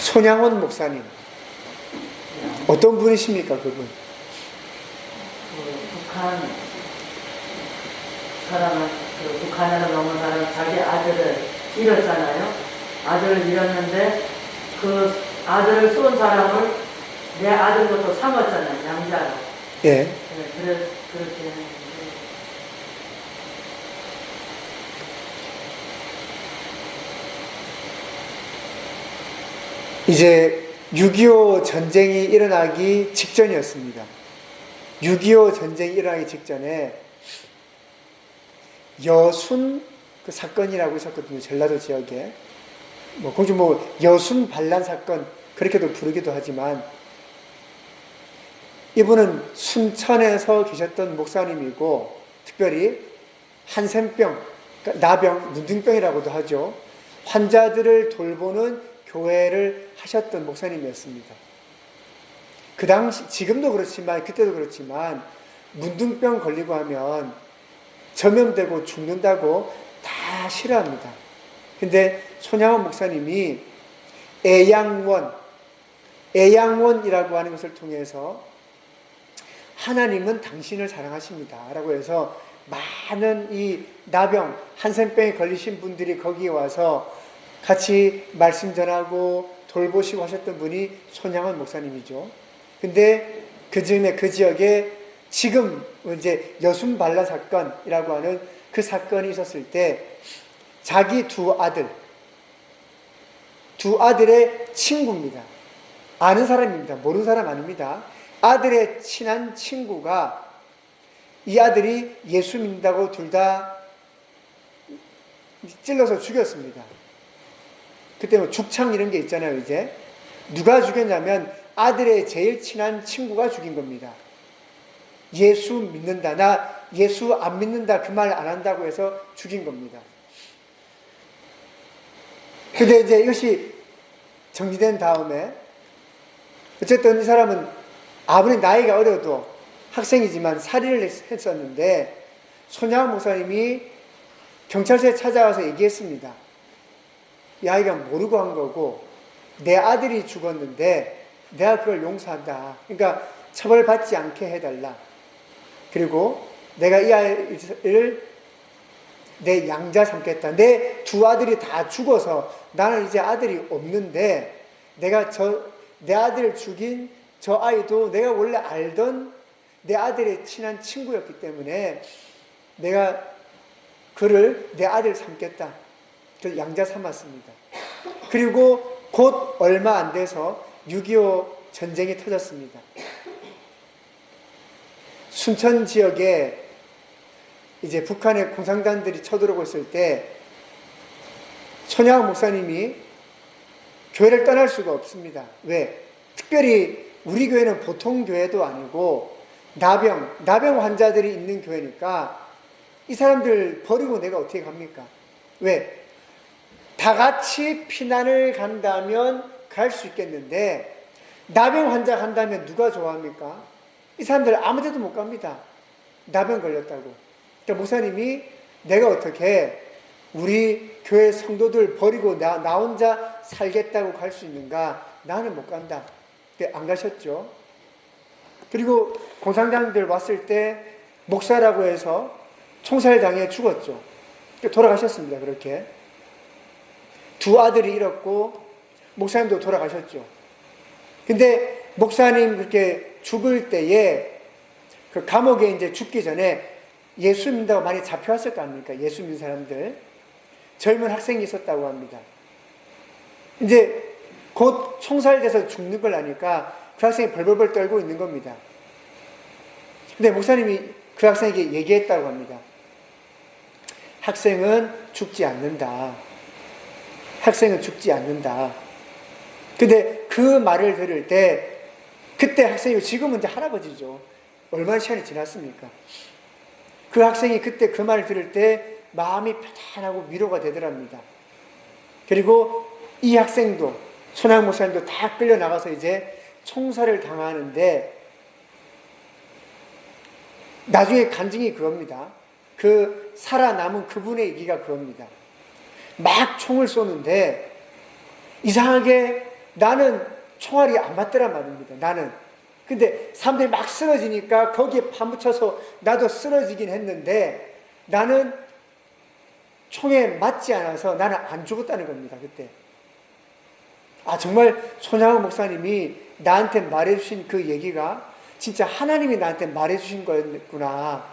손양원 목사님. 어떤 분이십니까, 그분? 북한 사람은, 북한으로 넘은 사람은 자기 아들을 잃었잖아요. 아들을 잃었는데 그 아들을 쏜 사람을 내 아들부터 삼았잖아요. 양자로. 예. 네, 그렇게 했는데. 이제 6.25 전쟁이 일어나기 직전이었습니다. 6.25 전쟁이 일어나기 직전에 여순 그 사건이라고 있었거든요. 전라도 지역에. 거기 여순 반란 사건, 그렇게도 부르기도 하지만, 이분은 순천에서 계셨던 목사님이고, 특별히 한센병, 그러니까 나병, 문둥병이라고도 하죠. 환자들을 돌보는 교회를 하셨던 목사님이었습니다. 그 당시, 지금도 그렇지만, 그때도 그렇지만, 문둥병 걸리고 하면 전염되고 죽는다고 다 싫어합니다. 근데 손양원 목사님이 애양원이라고 하는 것을 통해서 하나님은 당신을 사랑하십니다 라고 해서 많은 이 나병, 한센병에 걸리신 분들이 거기에 와서 같이 말씀 전하고 돌보시고 하셨던 분이 손양원 목사님이죠. 근데 그 지역에 지금 이제 여순 반란 사건이라고 하는 그 사건이 있었을 때 자기 두 아들의 친구입니다. 아는 사람입니다. 모르는 사람 아닙니다. 아들의 친한 친구가 이 아들이 예수 믿는다고 둘 다 찔러서 죽였습니다. 그때 죽창 이런 게 있잖아요. 이제 누가 죽였냐면 아들의 제일 친한 친구가 죽인 겁니다. 예수 믿는다, 나 예수 안 믿는다 그 말 안 한다고 해서 죽인 겁니다. 근데 이제 이것이 정리된 다음에 어쨌든 이 사람은 아무리 나이가 어려도 학생이지만 살인을 했었는데 손양원 목사님이 경찰서에 찾아와서 얘기했습니다. 이 아이가 모르고 한 거고 내 아들이 죽었는데 내가 그걸 용서한다. 그러니까 처벌받지 않게 해달라. 그리고 내가 이 아이를 내 양자 삼겠다. 내 두 아들이 다 죽어서 나는 이제 아들이 없는데 내가 내 아들을 죽인 저 아이도 내가 원래 알던 내 아들의 친한 친구였기 때문에 내가 그를 내 아들 삼겠다. 그래서 양자 삼았습니다. 그리고 곧 얼마 안 돼서 6.25 전쟁이 터졌습니다. 순천 지역에 이제 북한의 공산당들이 쳐들어오고 있을 때 손양원 목사님이 교회를 떠날 수가 없습니다. 왜? 특별히 우리 교회는 보통 교회도 아니고 나병 환자들이 있는 교회니까 이 사람들 버리고 내가 어떻게 갑니까? 왜? 다 같이 피난을 간다면 갈 수 있겠는데 나병 환자 간다면 누가 좋아합니까? 이 사람들 아무 데도 못 갑니다. 나병 걸렸다고. 그러니까 목사님이 내가 어떻게 우리 교회 성도들 버리고 나 혼자 살겠다고 갈 수 있는가? 나는 못 간다. 안 가셨죠. 그리고 공산당들 왔을 때 목사라고 해서 총살당해 죽었죠. 돌아가셨습니다. 그렇게. 두 아들이 잃었고 목사님도 돌아가셨죠. 근데 목사님 그렇게 죽을 때에 그 감옥에 이제 죽기 전에 예수 믿는다고 많이 잡혀왔을 거 아닙니까? 예수 믿는 사람들. 젊은 학생이 있었다고 합니다. 이제 곧 총살돼서 죽는 걸 아니까 그 학생이 벌벌벌 떨고 있는 겁니다. 근데 목사님이 그 학생에게 얘기했다고 합니다. 학생은 죽지 않는다. 학생은 죽지 않는다. 근데 그 말을 들을 때 그때 학생이 지금은 이제 할아버지죠. 얼마나 시간이 지났습니까? 그 학생이 그때 그 말을 들을 때 마음이 편안하고 위로가 되더랍니다. 그리고 이 학생도 손양원 목사님도 다 끌려나가서 이제 총살을 당하는데 나중에 간증이 그겁니다. 그 살아남은 그분의 얘기가 그겁니다. 막 총을 쏘는데 이상하게 나는 총알이 안 맞더란 말입니다. 나는. 근데 사람들이 막 쓰러지니까 거기에 파묻혀서 나도 쓰러지긴 했는데 나는 총에 맞지 않아서 나는 안 죽었다는 겁니다. 그때. 아, 정말 손양호 목사님이 나한테 말해주신 그 얘기가 진짜 하나님이 나한테 말해주신 거였구나.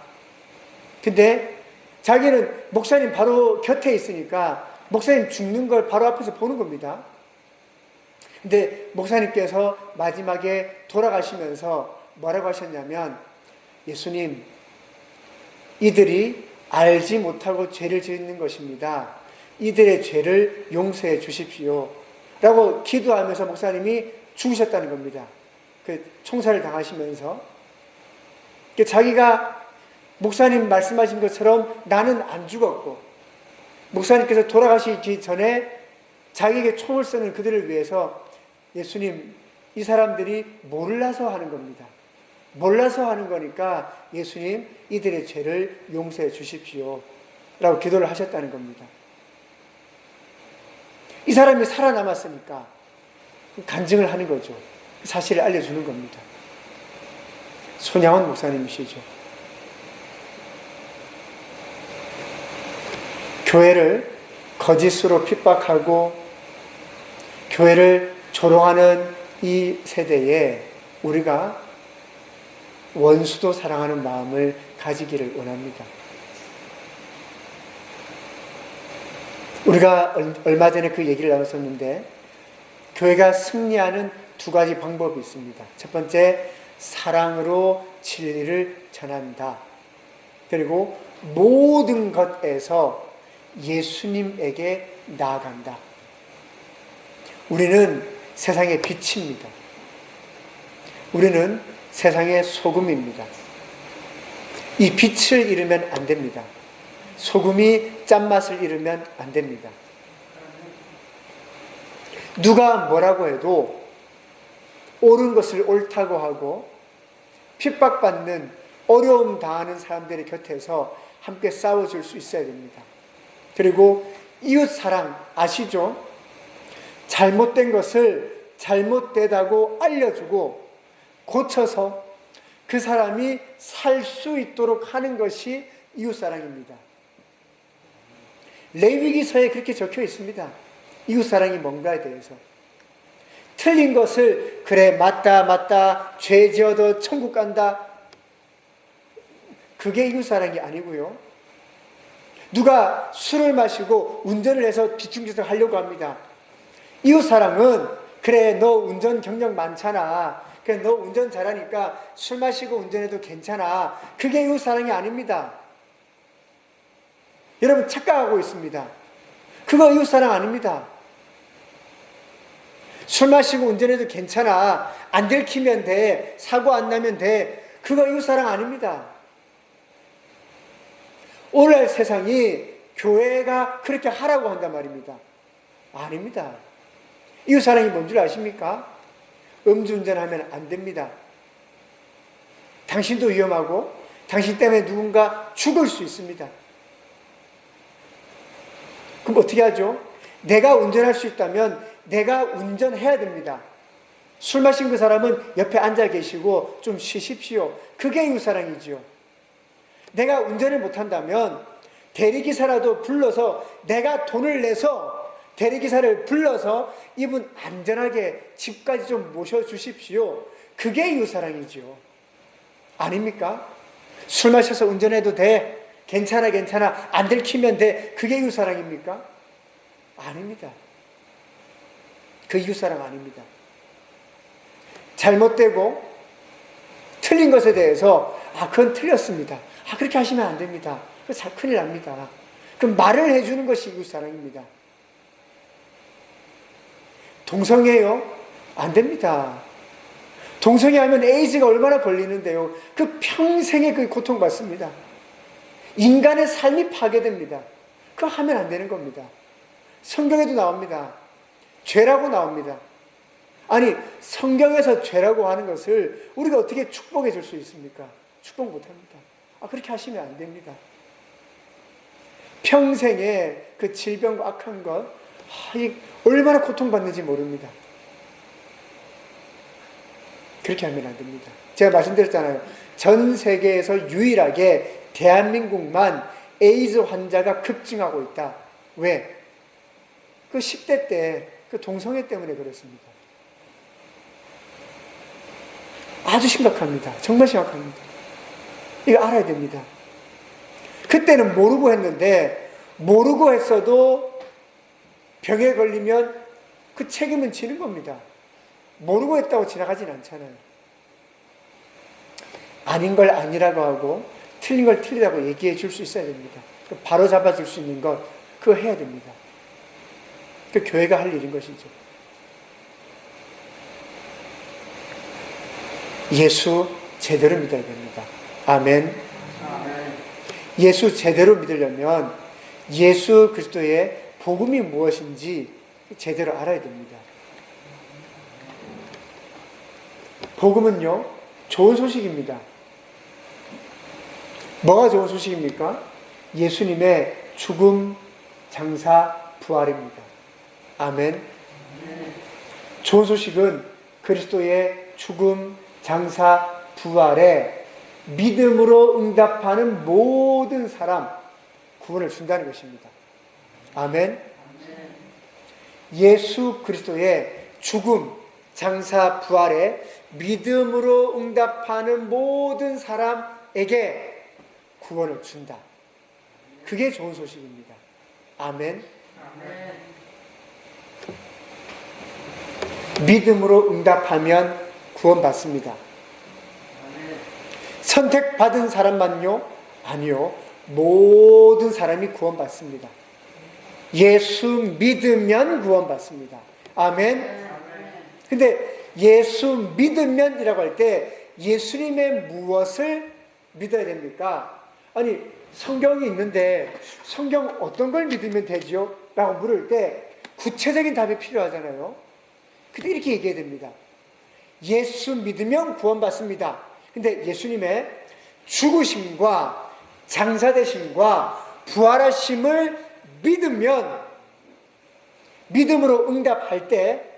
근데 자기는 목사님 바로 곁에 있으니까 목사님 죽는 걸 바로 앞에서 보는 겁니다. 근데 목사님께서 마지막에 돌아가시면서 뭐라고 하셨냐면, 예수님, 이들이 알지 못하고 죄를 짓는 것입니다. 이들의 죄를 용서해 주십시오. 라고 기도하면서 목사님이 죽으셨다는 겁니다. 그 총살을 당하시면서. 자기가 목사님 말씀하신 것처럼 나는 안 죽었고, 목사님께서 돌아가시기 전에 자기에게 총을 쏘는 그들을 위해서 예수님, 이 사람들이 몰라서 하는 겁니다. 몰라서 하는 거니까 예수님, 이들의 죄를 용서해 주십시오. 라고 기도를 하셨다는 겁니다. 이 사람이 살아남았으니까 간증을 하는 거죠. 사실을 알려주는 겁니다. 손양원 목사님이시죠. 교회를 거짓으로 핍박하고 교회를 조롱하는 이 세대에 우리가 원수도 사랑하는 마음을 가지기를 원합니다. 우리가 얼마 전에 그 얘기를 나눴었는데, 교회가 승리하는 두 가지 방법이 있습니다. 첫 번째, 사랑으로 진리를 전한다. 그리고 모든 것에서 예수님에게 나아간다. 우리는 세상의 빛입니다. 우리는 세상의 소금입니다. 이 빛을 잃으면 안 됩니다. 소금이 짠맛을 잃으면 안 됩니다. 누가 뭐라고 해도 옳은 것을 옳다고 하고 핍박받는, 어려움 당하는 사람들의 곁에서 함께 싸워줄 수 있어야 됩니다. 그리고 이웃사랑 아시죠? 잘못된 것을 잘못되다고 알려주고 고쳐서 그 사람이 살 수 있도록 하는 것이 이웃사랑입니다. 레위기서에 그렇게 적혀 있습니다. 이웃사랑이 뭔가에 대해서. 틀린 것을 그래 맞다 죄 지어도 천국 간다, 그게 이웃사랑이 아니고요. 누가 술을 마시고 운전을 해서 뒤뚱뒤뚱 하려고 합니다. 이웃사랑은 그래 너 운전 경력 많잖아, 그래 너 운전 잘하니까 술 마시고 운전해도 괜찮아, 그게 이웃사랑이 아닙니다. 여러분 착각하고 있습니다. 그거 이웃사랑 아닙니다. 술 마시고 운전해도 괜찮아, 안 들키면 돼, 사고 안 나면 돼, 그거 이웃사랑 아닙니다. 오늘날 세상이 교회가 그렇게 하라고 한단 말입니다. 아닙니다. 이웃사랑이 뭔 줄 아십니까? 음주운전하면 안 됩니다. 당신도 위험하고 당신 때문에 누군가 죽을 수 있습니다. 그럼 어떻게 하죠? 내가 운전할 수 있다면 내가 운전해야 됩니다. 술 마신 그 사람은 옆에 앉아 계시고 좀 쉬십시오. 그게 이웃사랑이지요. 내가 운전을 못한다면 대리기사라도 불러서, 내가 돈을 내서 대리기사를 불러서 이분 안전하게 집까지 좀 모셔주십시오. 그게 이웃사랑이지요. 아닙니까? 술 마셔서 운전해도 돼, 괜찮아 안 들키면 돼, 그게 이웃사랑입니까? 아닙니다. 그 이웃사랑 아닙니다. 잘못되고 틀린 것에 대해서 그건 틀렸습니다, 그렇게 하시면 안 됩니다, 그거 큰일 납니다, 그럼 말을 해주는 것이 이웃사랑입니다. 동성애요? 안 됩니다. 동성애하면 에이즈가 얼마나 걸리는데요. 그 평생에 그 고통받습니다. 인간의 삶이 파괴됩니다. 그거 하면 안 되는 겁니다. 성경에도 나옵니다. 죄라고 나옵니다. 아니, 성경에서 죄라고 하는 것을 우리가 어떻게 축복해 줄 수 있습니까? 축복 못합니다. 그렇게 하시면 안 됩니다. 평생에 그 질병과 악한 것, 얼마나 고통받는지 모릅니다. 그렇게 하면 안 됩니다. 제가 말씀드렸잖아요. 전 세계에서 유일하게 대한민국만 에이즈 환자가 급증하고 있다. 왜? 그 10대 때 그 동성애 때문에 그렇습니다. 아주 심각합니다. 정말 심각합니다. 이거 알아야 됩니다. 그때는 모르고 했는데, 모르고 했어도 병에 걸리면 그 책임은 지는 겁니다. 모르고 했다고 지나가진 않잖아요. 아닌 걸 아니라고 하고 틀린 걸 틀리다고 얘기해 줄 수 있어야 됩니다. 바로 잡아줄 수 있는 것, 그거 해야 됩니다. 그 교회가 할 일인 것이죠. 예수 제대로 믿어야 됩니다. 아멘. 예수 제대로 믿으려면 예수 그리스도의 복음이 무엇인지 제대로 알아야 됩니다. 복음은요, 좋은 소식입니다. 뭐가 좋은 소식입니까? 예수님의 죽음, 장사, 부활입니다. 아멘. 좋은 소식은 그리스도의 죽음, 장사, 부활에 믿음으로 응답하는 모든 사람 구원을 준다는 것입니다. 아멘. 예수 그리스도의 죽음, 장사, 부활에 믿음으로 응답하는 모든 사람에게 구원을 준다. 그게 좋은 소식입니다. 아멘. 믿음으로 응답하면 구원받습니다. 선택받은 사람만요? 아니요. 모든 사람이 구원받습니다. 예수 믿으면 구원받습니다. 아멘. 근데 예수 믿으면이라고 할 때 예수님의 무엇을 믿어야 됩니까? 아니, 성경이 있는데 성경 어떤 걸 믿으면 되지요? 라고 물을 때 구체적인 답이 필요하잖아요. 근데 이렇게 얘기해야 됩니다. 예수 믿으면 구원받습니다. 근데 예수님의 죽으심과 장사되심과 부활하심을 믿으면, 믿음으로 응답할 때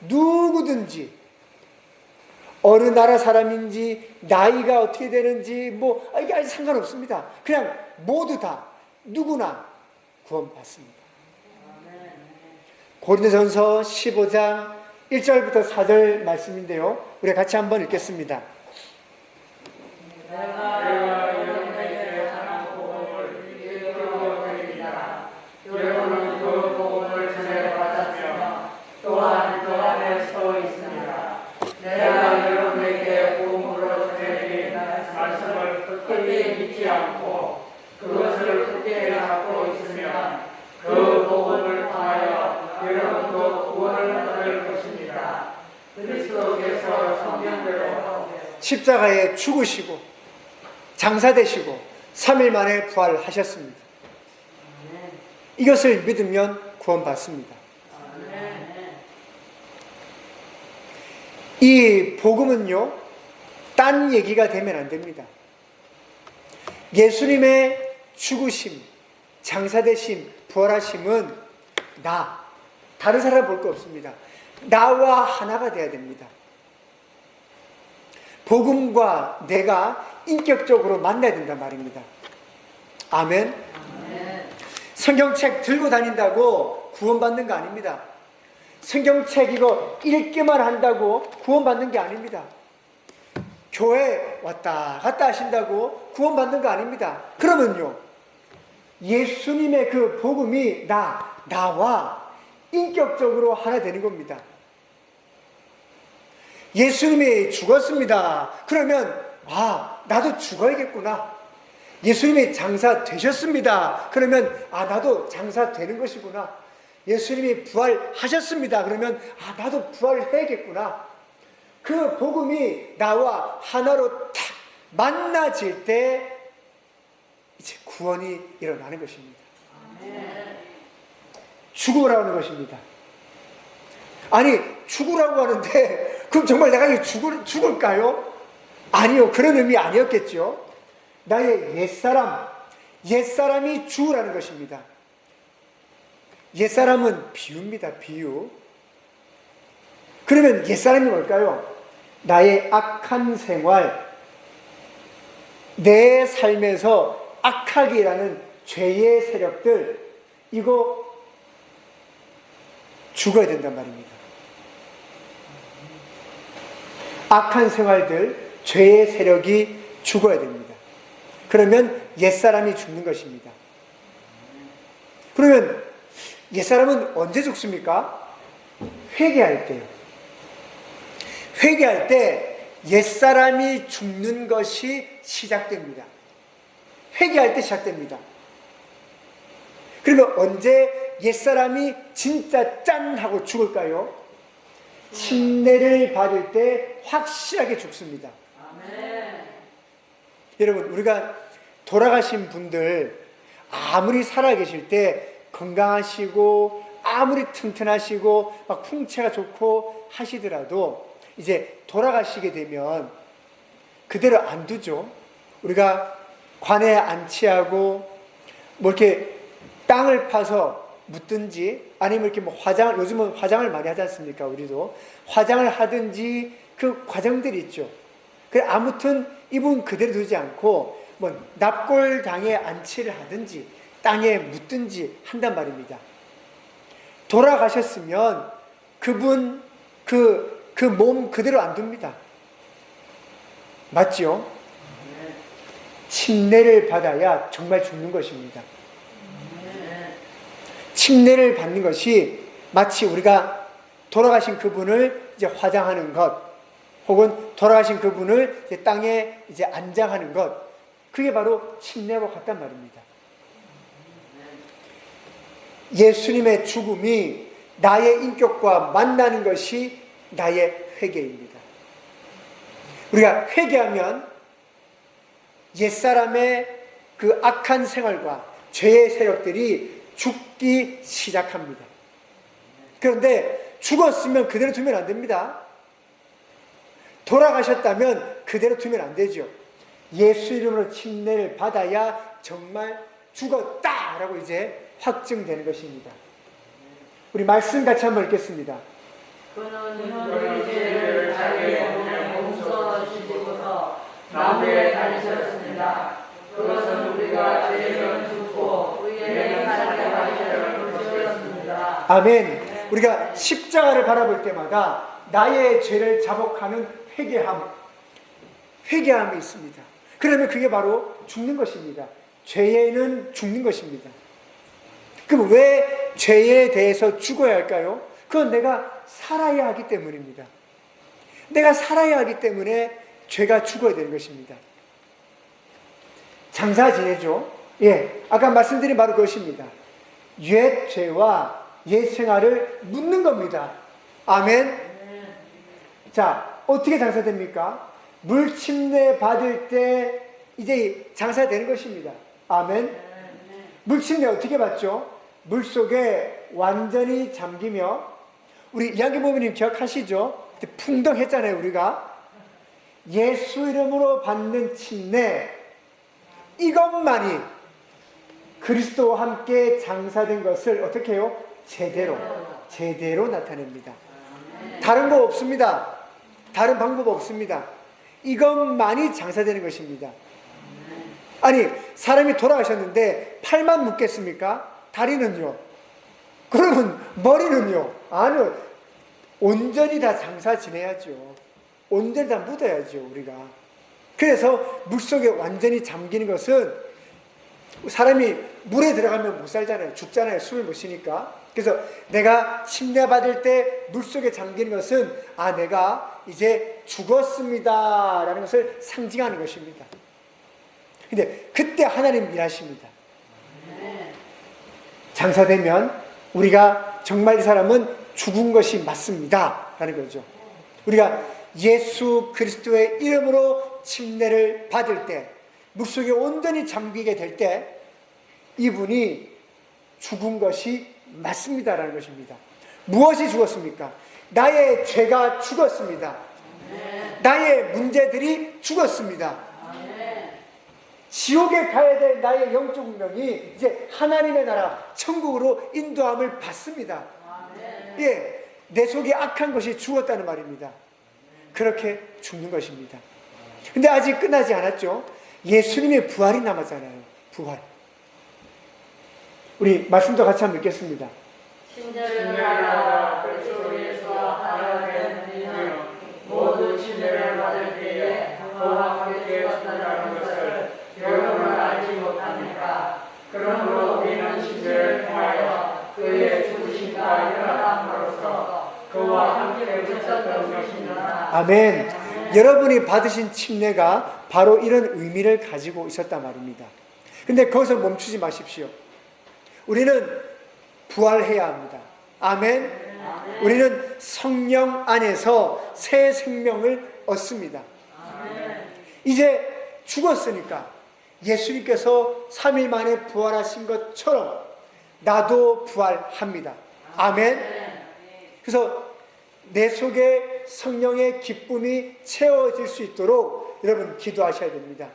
누구든지 어느 나라 사람인지 나이가 어떻게 되는지 이게 아직 상관없습니다. 그냥 모두 다 누구나 구원받습니다. 고린도전서 15장 1절부터 4절 말씀인데요. 우리 같이 한번 읽겠습니다. 내가 여러분에게 전한 복음을 일깨워 드립니다. 여러분은 그 복음을 전에 받았으며 또한 그 안에 서 있습니다. 내가 여러분에게 복음으로 전해드린 말씀을 굳게 믿지 않고 그것을 굳게 잡고 있으면 그 복음을 통하여 여러분도 구원을 얻을 것입니다. 그리스도께서 성경대로 십자가에 죽으시고 장사되시고 3일 만에 부활하셨습니다. 이것을 믿으면 구원받습니다. 이 복음은요, 딴 얘기가 되면 안 됩니다. 예수님의 죽으심, 장사되심, 부활하심은 다른 사람 볼 거 없습니다. 나와 하나가 돼야 됩니다. 복음과 내가 인격적으로 만나야 된단 말입니다. 아멘. 성경책 들고 다닌다고 구원받는 거 아닙니다. 성경책 이거 읽기만 한다고 구원받는 게 아닙니다. 교회 왔다 갔다 하신다고 구원받는 거 아닙니다. 그러면요, 예수님의 그 복음이 나와 인격적으로 하나 되는 겁니다. 예수님이 죽었습니다. 그러면 나도 죽어야겠구나. 예수님이 장사 되셨습니다. 그러면 나도 장사 되는 것이구나. 예수님이 부활하셨습니다. 그러면 나도 부활해야겠구나. 그 복음이 나와 하나로 탁 만나질 때 이제 구원이 일어나는 것입니다. 죽으라고 하는 것입니다. 아니, 죽으라고 하는데 그럼 정말 내가 죽을까요? 아니요, 그런 의미 아니었겠죠. 나의 옛사람이 죽으라는 것입니다. 옛사람은 비유입니다. 비유. 그러면 옛사람이 뭘까요? 나의 악한 생활, 내 삶에서 악하기라는 죄의 세력들, 이거 죽어야 된단 말입니다. 악한 생활들, 죄의 세력이 죽어야 됩니다. 그러면 옛사람이 죽는 것입니다. 그러면 옛사람은 언제 죽습니까? 회개할 때요. 회개할 때 옛사람이 죽는 것이 시작됩니다. 회개할 때 시작됩니다. 그러면 언제 옛사람이 진짜 짠 하고 죽을까요? 침례를 받을 때 확실하게 죽습니다. 아멘. 여러분, 우리가 돌아가신 분들 아무리 살아계실 때 건강하시고 아무리 튼튼하시고 막 풍채가 좋고 하시더라도 이제 돌아가시게 되면 그대로 안 두죠. 우리가 관에 안치하고 뭐 이렇게 땅을 파서 묻든지 아니면 이렇게 뭐 화장을, 요즘은 화장을 많이 하지 않습니까? 우리도 화장을 하든지 그 과정들이 있죠. 그래, 아무튼 이분 그대로 두지 않고 뭐 납골당에 안치를 하든지 땅에 묻든지 한단 말입니다. 돌아가셨으면 그분 그 몸 그대로 안 둡니다. 맞죠? 침례를 받아야 정말 죽는 것입니다. 침례를 받는 것이 마치 우리가 돌아가신 그분을 이제 화장하는 것, 혹은 돌아가신 그분을 이제 땅에 이제 안장하는 것, 그게 바로 침례와 같단 말입니다. 예수님의 죽음이 나의 인격과 만나는 것이 나의 회개입니다. 우리가 회개하면 옛사람의 그 악한 생활과 죄의 세력들이 죽기 시작합니다. 그런데 죽었으면 그대로 두면 안 됩니다. 돌아가셨다면 그대로 두면 안 되죠. 예수 이름으로 침례를 받아야 정말 죽었다라고 이제 확증되는 것입니다. 우리 말씀 같이 한번 읽겠습니다. 그는 우리 죄를 자기의 몸에 몸소 지시고서 나무에 달리셨습니다. 그것은 우리가 죄를 죽고 의에 살게 하시려는 것이었습니다. 아멘. 우리가 십자가를 바라볼 때마다 나의 죄를 자복하는 회개함이 있습니다. 그러면 그게 바로 죽는 것입니다. 죄에는 죽는 것입니다. 그럼 왜 죄에 대해서 죽어야 할까요? 그건 내가 살아야 하기 때문입니다. 내가 살아야 하기 때문에 죄가 죽어야 되는 것입니다. 장사 지내죠? 예, 아까 말씀드린 바로 그것입니다. 옛 죄와 옛 생활을 묻는 겁니다. 아멘. 자, 어떻게 장사됩니까? 물 침례 받을 때 이제 장사되는 것입니다. 아멘. 물 침례 어떻게 받죠? 물 속에 완전히 잠기며, 우리 이한기 부모님 기억하시죠? 그때 풍덩했잖아요, 우리가. 예수 이름으로 받는 침례, 이것만이 그리스도와 함께 장사된 것을 어떻게 해요? 제대로 나타냅니다. 다른 거 없습니다. 다른 방법 없습니다. 이것만이 장사되는 것입니다. 아니, 사람이 돌아가셨는데 팔만 묶겠습니까? 다리는요? 그러면 머리는요? 아니요. 온전히 다 장사 지내야죠. 온전히 다 묻어야죠, 우리가. 그래서 물속에 완전히 잠기는 것은, 사람이 물에 들어가면 못 살잖아요. 죽잖아요. 숨을 못 쉬니까. 그래서 내가 침례 받을 때 물속에 잠기는 것은, 아, 내가 이제 죽었습니다 라는 것을 상징하는 것입니다. 근데 그때 하나님 일하십니다. 장사되면 우리가 정말 이 사람은 죽은 것이 맞습니다 라는 거죠. 우리가 예수 그리스도의 이름으로 침례를 받을 때, 물속에 온전히 잠기게 될 때 이분이 죽은 것이 맞습니다라는 것입니다. 무엇이 죽었습니까? 나의 죄가 죽었습니다. 나의 문제들이 죽었습니다. 지옥에 가야 될 나의 영적 운명이 이제 하나님의 나라 천국으로 인도함을 받습니다. 예, 내 속에 악한 것이 죽었다는 말입니다. 그렇게 죽는 것입니다. 근데 아직 끝나지 않았죠. 예수님의 부활이 남았잖아요. 부활. 우리 말씀도 같이 한번 읽겠습니다. 침례를 받아 그리스도에서 하나된 이는 모두 침례를 받을 때에 그와 함께 되었다는 것을 여러분은 알지 못합니까? 그러므로 우리는 침례를 통하여 그의 죽으심과 일어남으로써 그와 함께 붙였던 것입니다. 아멘. 여러분이 받으신 침례가 바로 이런 의미를 가지고 있었단 말입니다. 근데 거기서 멈추지 마십시오. 우리는 부활해야 합니다. 아멘. 우리는 성령 안에서 새 생명을 얻습니다. 이제 죽었으니까 예수님께서 3일 만에 부활하신 것처럼 나도 부활합니다. 아멘. 그래서 내 속에 성령의 기쁨이 채워질 수 있도록 여러분 기도하셔야 됩니다.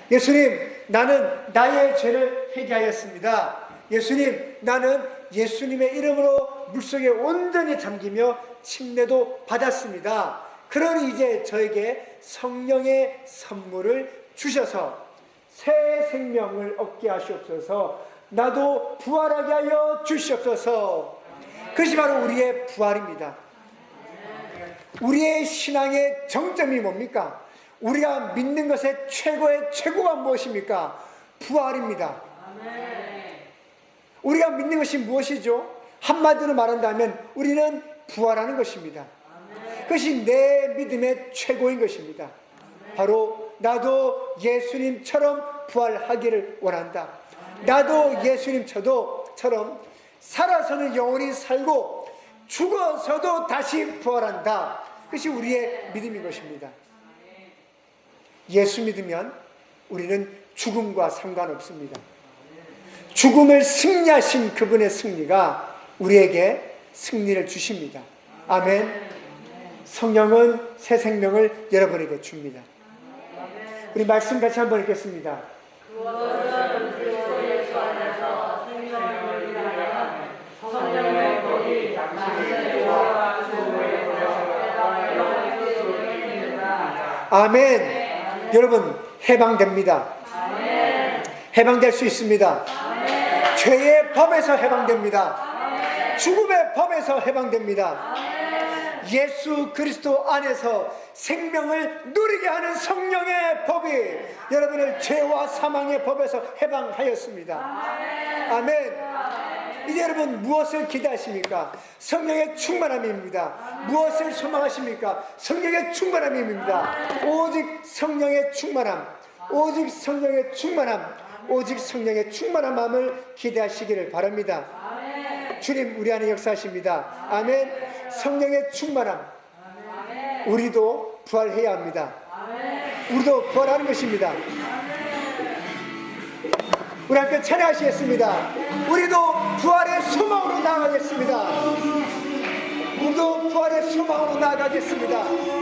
예수님, 나는 나의 죄를 회개하였습니다. 예수님, 나는 예수님의 이름으로 물속에 온전히 잠기며 침례도 받았습니다. 그러니 이제 저에게 성령의 선물을 주셔서 새 생명을 얻게 하시옵소서. 나도 부활하게 하여 주시옵소서. 그것이 바로 우리의 부활입니다. 우리의 신앙의 정점이 뭡니까? 우리가 믿는 것의 최고의 최고가 무엇입니까? 부활입니다. 우리가 믿는 것이 무엇이죠? 한마디로 말한다면 우리는 부활하는 것입니다. 그것이 내 믿음의 최고인 것입니다. 바로 나도 예수님처럼 부활하기를 원한다. 나도 예수님처럼 살아서는 영원히 살고 죽어서도 다시 부활한다. 그것이 우리의 믿음인 것입니다. 예수 믿으면 우리는 죽음과 상관없습니다. 죽음을 승리하신 그분의 승리가 우리에게 승리를 주십니다. 아멘. 성령은 새 생명을 여러분에게 줍니다. 우리 말씀 같이 한번 읽겠습니다. 그것은 그리스도 예수 안에서 생명을 위하여 성령의 복이 당신의 죄와 죽음을 보내서 영원히 주옵니다. 아멘. 여러분 해방됩니다. 해방될 수 있습니다. 죄의 법에서 해방됩니다. 죽음의 법에서 해방됩니다. 예수 그리스도 안에서 생명을 누리게 하는 성령의 법이 여러분을 죄와 사망의 법에서 해방하였습니다. 아멘. 이제 여러분 무엇을 기대하십니까? 성령의 충만함입니다. 무엇을 소망하십니까? 성령의 충만함입니다. 오직 성령의 충만함, 오직 성령의 충만함, 오직 성령의 충만한 마음을 기대하시기를 바랍니다. 주님 우리 안에 역사하십니다. 아멘. 성령의 충만함, 우리도 부활해야 합니다. 우리도 부활하는 것입니다. 우리 함께 찬양하시겠습니다. 우리도 부활의 소망으로 나아가겠습니다. 우리도 부활의 소망으로 나아가겠습니다.